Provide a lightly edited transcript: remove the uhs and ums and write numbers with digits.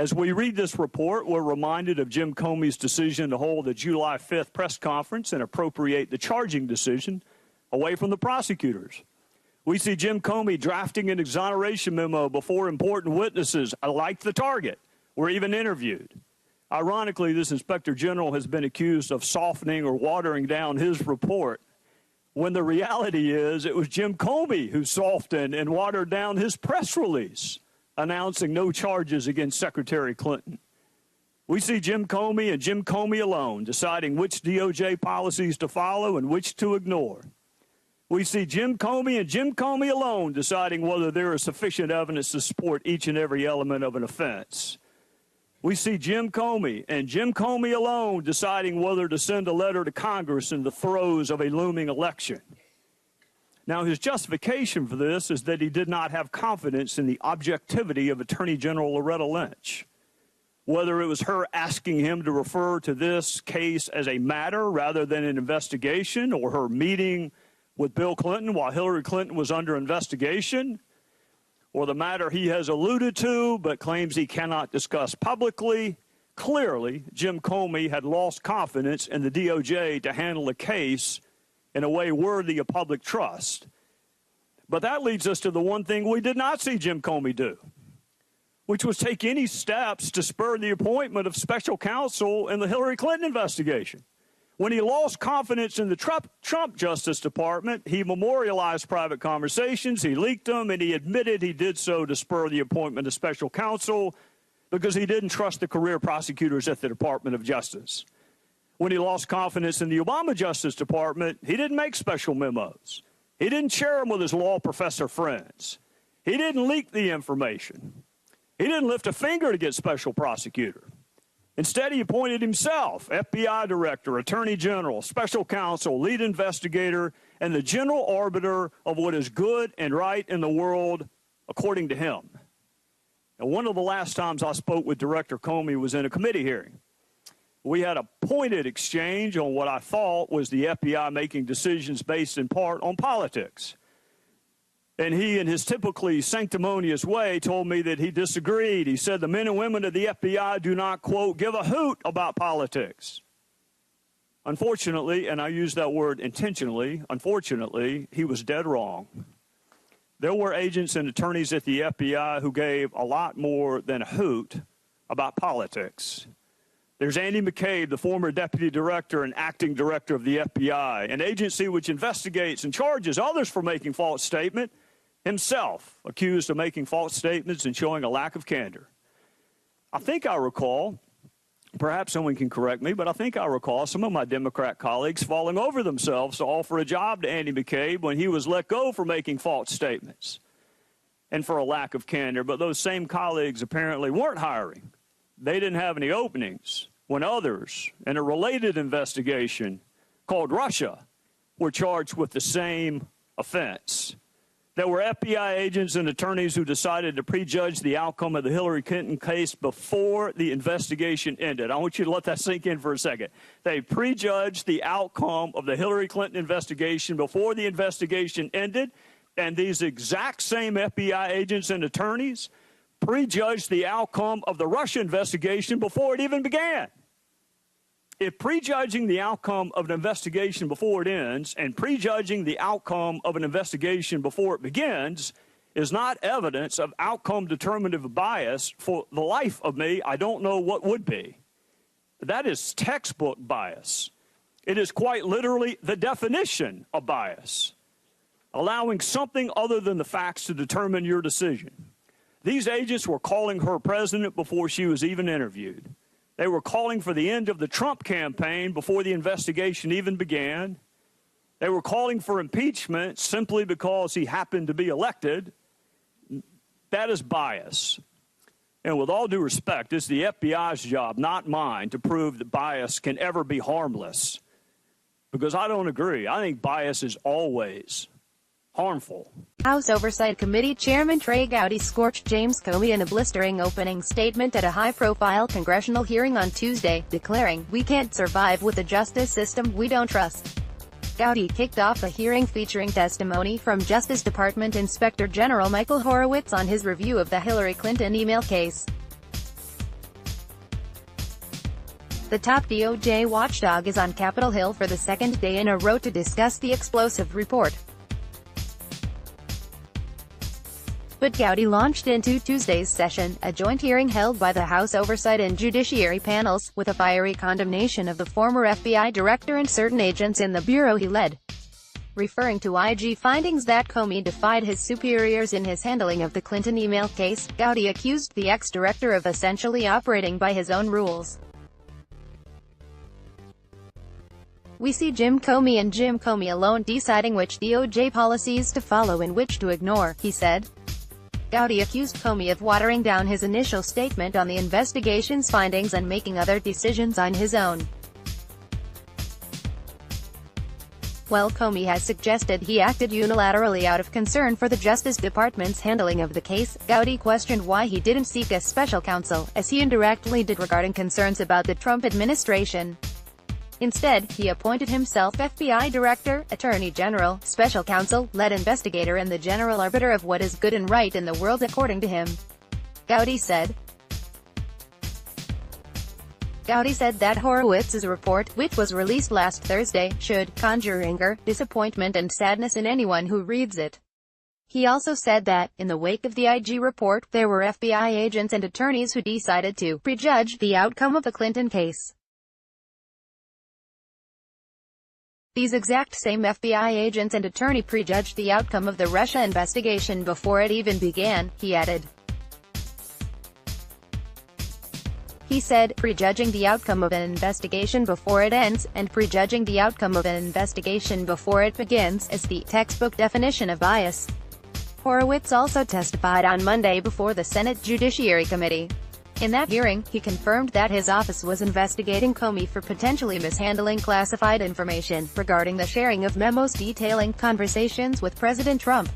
As we read this report, we're reminded of Jim Comey's decision to hold a July 5th press conference and appropriate the charging decision away from the prosecutors. We see Jim Comey drafting an exoneration memo before important witnesses, like the target, were even interviewed. Ironically, this inspector general has been accused of softening or watering down his report, when the reality is it was Jim Comey who softened and watered down his press release announcing no charges against Secretary Clinton. We see Jim Comey and Jim Comey alone deciding which DOJ policies to follow and which to ignore. We see Jim Comey and Jim Comey alone deciding whether there is sufficient evidence to support each and every element of an offense. We see Jim Comey and Jim Comey alone deciding whether to send a letter to Congress in the throes of a looming election. Now, his justification for this is that he did not have confidence in the objectivity of Attorney General Loretta Lynch. Whether it was her asking him to refer to this case as a matter rather than an investigation, or her meeting with Bill Clinton while Hillary Clinton was under investigation, or the matter he has alluded to but claims he cannot discuss publicly, clearly Jim Comey had lost confidence in the DOJ to handle a case in a way worthy of public trust. But that leads us to the one thing we did not see Jim Comey do, which was take any steps to spur the appointment of special counsel in the Hillary Clinton investigation. When he lost confidence in the Trump Justice Department, he memorialized private conversations, he leaked them, and he admitted he did so to spur the appointment of special counsel because he didn't trust the career prosecutors at the Department of Justice. When he lost confidence in the Obama Justice Department, he didn't make special memos. He didn't share them with his law professor friends. He didn't leak the information. He didn't lift a finger to get special prosecutor. Instead, he appointed himself FBI director, attorney general, special counsel, lead investigator, and the general arbiter of what is good and right in the world, according to him. And one of the last times I spoke with Director Comey was in a committee hearing. We had a pointed exchange on what I thought was the FBI making decisions based in part on politics. And he, in his typically sanctimonious way, told me that he disagreed. He said the men and women of the FBI do not, quote, give a hoot about politics. Unfortunately, and I use that word intentionally, unfortunately, he was dead wrong. There were agents and attorneys at the FBI who gave a lot more than a hoot about politics. There's Andy McCabe, the former deputy director and acting director of the FBI, an agency which investigates and charges others for making false statements, himself accused of making false statements and showing a lack of candor. I think I recall, perhaps someone can correct me, but I think I recall some of my Democrat colleagues falling over themselves to offer a job to Andy McCabe when he was let go for making false statements and for a lack of candor. But those same colleagues apparently weren't hiring. They didn't have any openings when others in a related investigation called Russia were charged with the same offense. There were FBI agents and attorneys who decided to prejudge the outcome of the Hillary Clinton case before the investigation ended. I want you to let that sink in for a second. They prejudged the outcome of the Hillary Clinton investigation before the investigation ended, and these exact same FBI agents and attorneys prejudged the outcome of the Russia investigation before it even began. If prejudging the outcome of an investigation before it ends and prejudging the outcome of an investigation before it begins is not evidence of outcome determinative bias, for the life of me, I don't know what would be. That is textbook bias. It is quite literally the definition of bias, allowing something other than the facts to determine your decision. These agents were calling her president before she was even interviewed. They were calling for the end of the Trump campaign before the investigation even began. They were calling for impeachment simply because he happened to be elected. That is bias. And with all due respect, it's the FBI's job, not mine, to prove that bias can ever be harmless. Because I don't agree. I think bias is always harmful. House Oversight Committee Chairman Trey Gowdy scorched James Comey in a blistering opening statement at a high-profile congressional hearing on Tuesday, declaring, "We can't survive with a justice system we don't trust." Gowdy kicked off a hearing featuring testimony from Justice Department Inspector General Michael Horowitz on his review of the Hillary Clinton email case. The top DOJ watchdog is on Capitol Hill for the second day in a row to discuss the explosive report. But Gowdy launched into Tuesday's session, a joint hearing held by the House Oversight and Judiciary panels, with a fiery condemnation of the former FBI director and certain agents in the bureau he led. Referring to IG findings that Comey defied his superiors in his handling of the Clinton email case, Gowdy accused the ex-director of essentially operating by his own rules. "We see Jim Comey and Jim Comey alone deciding which DOJ policies to follow and which to ignore," he said. Gowdy accused Comey of watering down his initial statement on the investigation's findings and making other decisions on his own. While Comey has suggested he acted unilaterally out of concern for the Justice Department's handling of the case, Gowdy questioned why he didn't seek a special counsel, as he indirectly did regarding concerns about the Trump administration. Instead, he appointed himself FBI Director, Attorney General, Special Counsel, lead investigator and the general arbiter of what is good and right in the world according to him. Gowdy said that Horowitz's report, which was released last Thursday, should conjure anger, disappointment and sadness in anyone who reads it. He also said that, in the wake of the IG report, there were FBI agents and attorneys who decided to prejudge the outcome of the Clinton case. These exact same FBI agents and attorney prejudged the outcome of the Russia investigation before it even began, he added. He said, prejudging the outcome of an investigation before it ends, and prejudging the outcome of an investigation before it begins, is the textbook definition of bias. Horowitz also testified on Monday before the Senate Judiciary Committee. In that hearing, he confirmed that his office was investigating Comey for potentially mishandling classified information regarding the sharing of memos detailing conversations with President Trump.